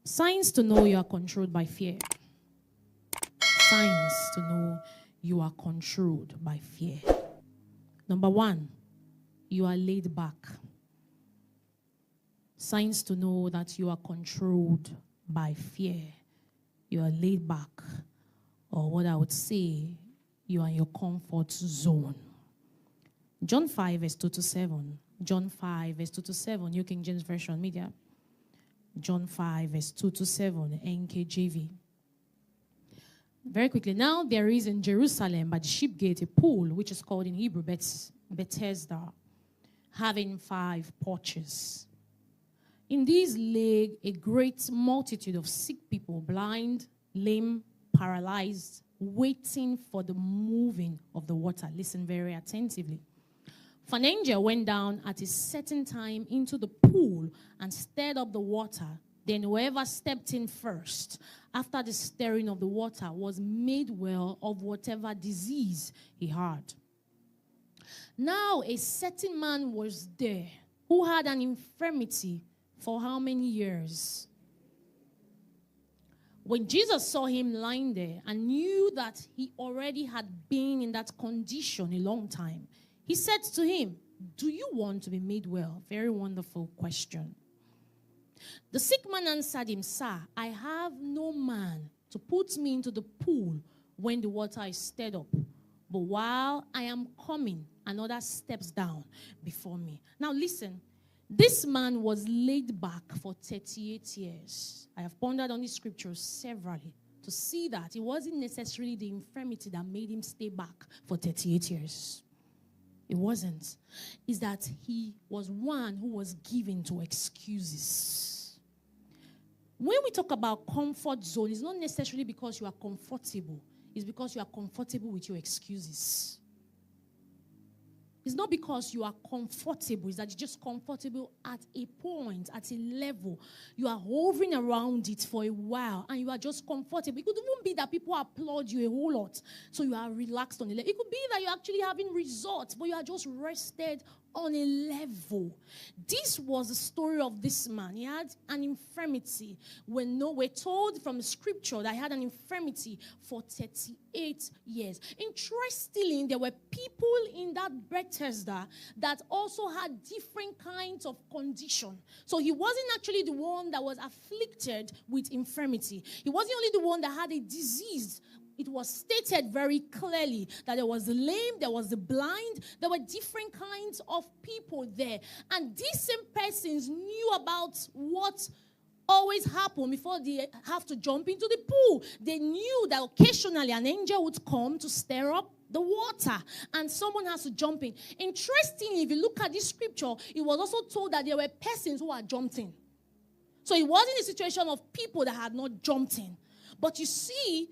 Signs to know you are controlled by fear. Signs to know you are controlled by fear. Number one, you are laid back. Signs to know that you are controlled by fear. You are laid back. Or what I would say, you are in your comfort zone. John 5, verse 2 to 7. John 5, verse 2 to 7, New King James Version Media. John 5, verse 2 to 7, NKJV. Very quickly. Now there is in Jerusalem by the sheep gate a pool, which is called in Hebrew Bethesda, having 5 porches. In these lay a great multitude of sick people, blind, lame, paralyzed, waiting for the moving of the water. Listen very attentively. For an angel went down at a certain time into the pool and stirred up the water. Then whoever stepped in first, after the stirring of the water, was made well of whatever disease he had. Now a certain man was there who had an infirmity for how many years? When Jesus saw him lying there and knew that he already had been in that condition a long time, he said to him, "Do you want to be made well?" Very wonderful question. The sick man answered him, "Sir, I have no man to put me into the pool when the water is stirred up. But while I am coming, another steps down before me." Now listen, this man was laid back for 38 years. I have pondered on these scriptures severally to see that it wasn't necessarily the infirmity that made him stay back for 38 years. It wasn't. It's that he was one who was given to excuses. When we talk about comfort zone, it's not necessarily because you are comfortable. It's because you are comfortable with your excuses. It's not because you are comfortable. It's that you're just comfortable at a point, at a level. You are hovering around it for a while, and you are just comfortable. It could even be that people applaud you a whole lot, so you are relaxed on the level. It could be that you're actually having results, but you are just rested on a level. This was the story of this man. He had an infirmity. We're told from the scripture that he had an infirmity for 38 years. Interestingly, there were people in that Bethesda that also had different kinds of condition. So he wasn't actually the one that was afflicted with infirmity. He wasn't only the one that had a disease. It was stated very clearly that there was the lame, there was the blind, there were different kinds of people there. And these same persons knew about what always happened before they have to jump into the pool. They knew that occasionally an angel would come to stir up the water and someone has to jump in. Interestingly, if you look at this scripture, it was also told that there were persons who had jumped in. So it wasn't a situation of people that had not jumped in. But you see,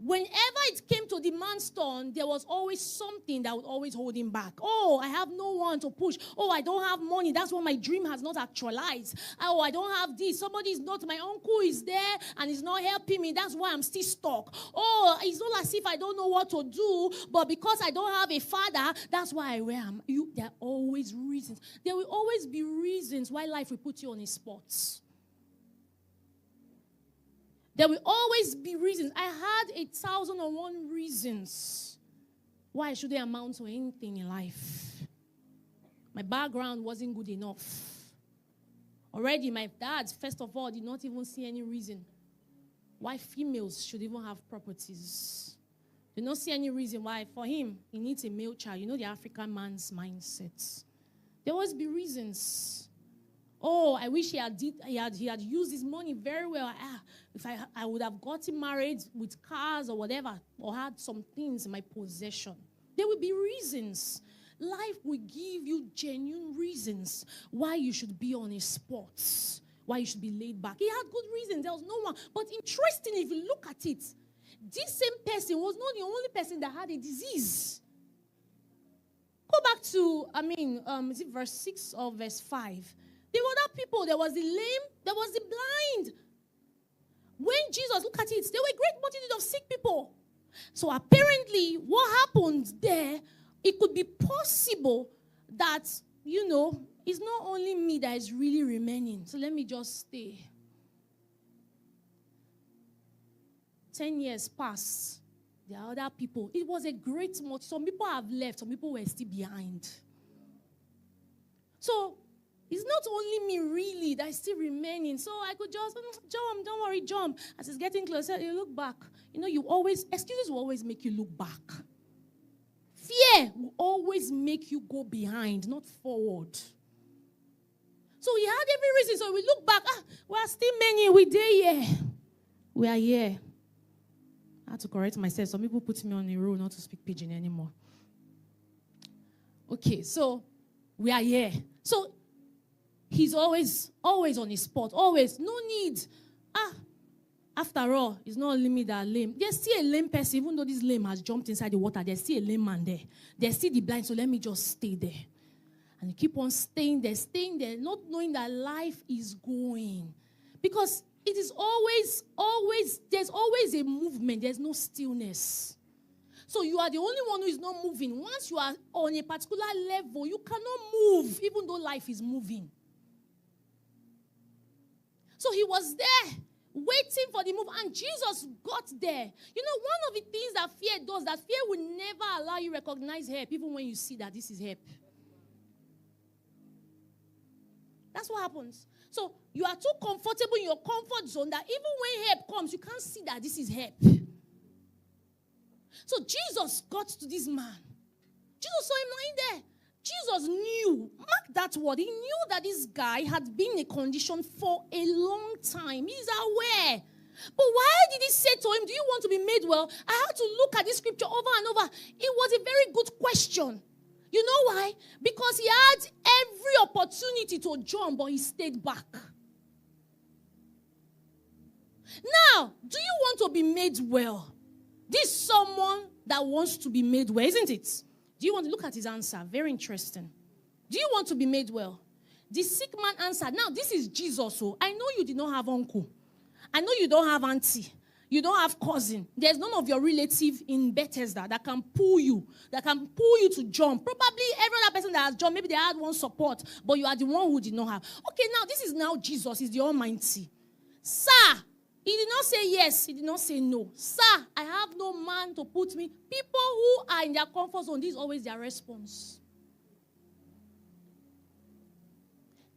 whenever it came to the man's turn, there was always something that would always hold him back. Oh, I have no one to push. Oh, I don't have money. That's why my dream has not actualized. Oh, I don't have this. Somebody is not, my uncle is there and he's not helping me. That's why I'm still stuck. Oh, it's not as if I don't know what to do, but because I don't have a father, that's why I am. There are always reasons. There will always be reasons why life will put you on a spot. There will always be reasons. I had 1,001 reasons why I shouldn't amount to anything in life. My background wasn't good enough. Already, my dad, first of all, did not even see any reason why females should even have properties. Did not see any reason why, for him, he needs a male child. You know the African man's mindset. There always be reasons. Oh, I wish he had used his money very well. If I would have gotten married with cars or whatever, or had some things in my possession. There will be reasons. Life will give you genuine reasons why you should be on a spot, why you should be laid back. He had good reasons. There was no one. But interestingly, if you look at it, this same person was not the only person that had a disease. Go back to, is it verse 6 or verse 5? There were other people. There was the lame. There was the blind. When Jesus, look at it, there were a great multitude of sick people. So apparently, what happened there, it could be possible that, it's not only me that is really remaining. So let me just stay. 10 years passed. There are other people. It was a great multi. Some people have left. Some people were still behind. So, it's not only me really that is still remaining. So I could just jump, don't worry, jump. As it's getting closer, you look back. You know, excuses will always make you look back. Fear will always make you go behind, not forward. So he had every reason. So we look back, we are still many, we there here. We are here. I had to correct myself. Some people put me on a rule not to speak pidgin anymore. Okay, so we are here. So he's always on his spot. Always. No need. After all, it's not only me that are lame. There's still a lame person. Even though this lame has jumped inside the water, there's still a lame man there. There's still the blind, so let me just stay there. And you keep on staying there, not knowing that life is going. Because it is there's always a movement. There's no stillness. So you are the only one who is not moving. Once you are on a particular level, you cannot move, even though life is moving. So he was there, waiting for the move, and Jesus got there. You know, one of the things that fear does, that fear will never allow you to recognize help, even when you see that this is help. That's what happens. So you are too comfortable in your comfort zone that even when help comes, you can't see that this is help. So Jesus got to this man. Jesus saw him lying there. Jesus knew, mark that word, he knew that this guy had been in a condition for a long time. He's aware. But why did he say to him, do you want to be made well? I had to look at this scripture over and over. It was a very good question. You know why? Because he had every opportunity to jump, but he stayed back. Now, do you want to be made well? This is someone that wants to be made well, isn't it? Do you want to look at his answer? Very interesting. Do you want to be made well? The sick man answered. Now, this is Jesus. So I know you did not have uncle. I know you don't have auntie. You don't have cousin. There's none of your relative in Bethesda that can pull you to jump. Probably every other person that has jumped, maybe they had one support, but you are the one who did not have. Okay, now this is now Jesus. He's the Almighty. Sir, he did not say yes. He did not say no. Sir, I have no man to put me. People who are in their comfort zone, this is always their response.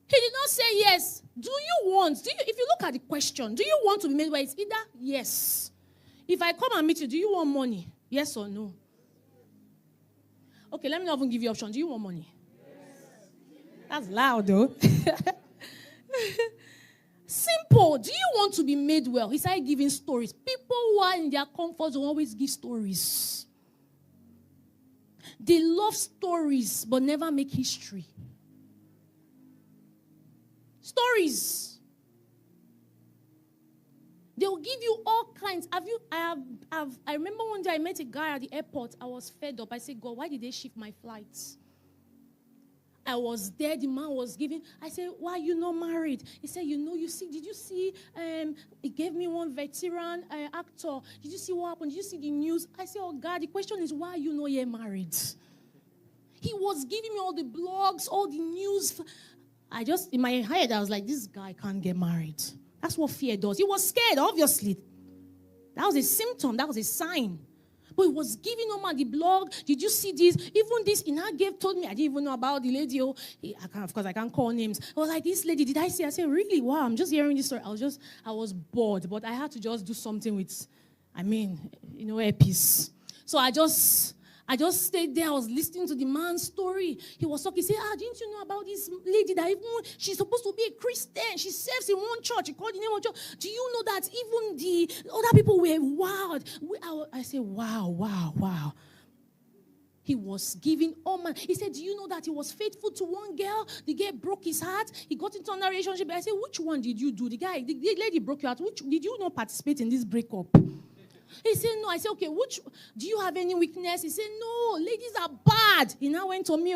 He did not say yes. If you look at the question, do you want to be made well? It's either yes. If I come and meet you, do you want money? Yes or no? Okay, let me not even give you option. Do you want money? Yes. That's loud though. Simple. Do you want to be made well? He started giving stories. People who are in their comfort zone always give stories. They love stories but never make history. Stories. They will give you all kinds. I remember one day I met a guy at the airport. I was fed up. I said, God, why did they shift my flights? I was there. The man was giving. I said, why are you not married? He said, did you see, he gave me one veteran actor. Did you see what happened? Did you see the news? I said, oh God, the question is, why are you not yet married? He was giving me all the blogs, all the news. In my head, I was like, this guy can't get married. That's what fear does. He was scared, obviously. That was a symptom. That was a sign. But he was giving Oma the blog. Did you see this? Even this, told me, I didn't even know about the lady. Of course, I can't call names. I was like, this lady, did I see? I said, really? Wow, I'm just hearing this story. I was bored, but I had to just do something with, earpiece. So I just stayed there. I was listening to the man's story. He was talking. He said, didn't you know about this lady that even she's supposed to be a Christian? She serves in one church. She called the name of church. Do you know that even the other people were wild? I said, wow. He was giving man. He said, do you know that he was faithful to one girl? The girl broke his heart. He got into another relationship. I said, which one did you do? The lady broke your heart. Did you not participate in this breakup? He said, no. I said, okay, do you have any weakness? He said, no, ladies are bad. He now went to me,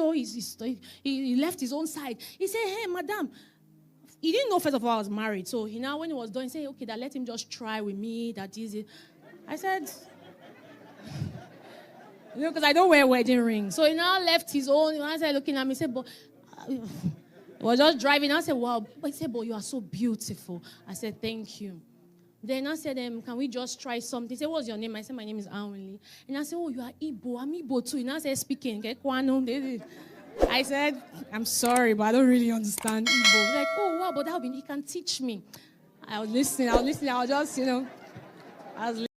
he left his own side. He said, hey, madam. He didn't know, first of all, I was married. So when he was done, he said, okay, let him just try with me. That is it. I said, because I don't wear wedding rings. So he now left his own. I started looking at me, he said, but he was just driving. I said, wow. But he said, but you are so beautiful. I said, thank you. Then I said, can we just try something? He said, what's your name? I said, my name is Anwinli. And I said, oh, you are Igbo. I'm Igbo too. And I said, speaking. I said, I'm sorry, but I don't really understand Igbo. Like, oh, wow, but you can teach me. I was listening. I was just, I was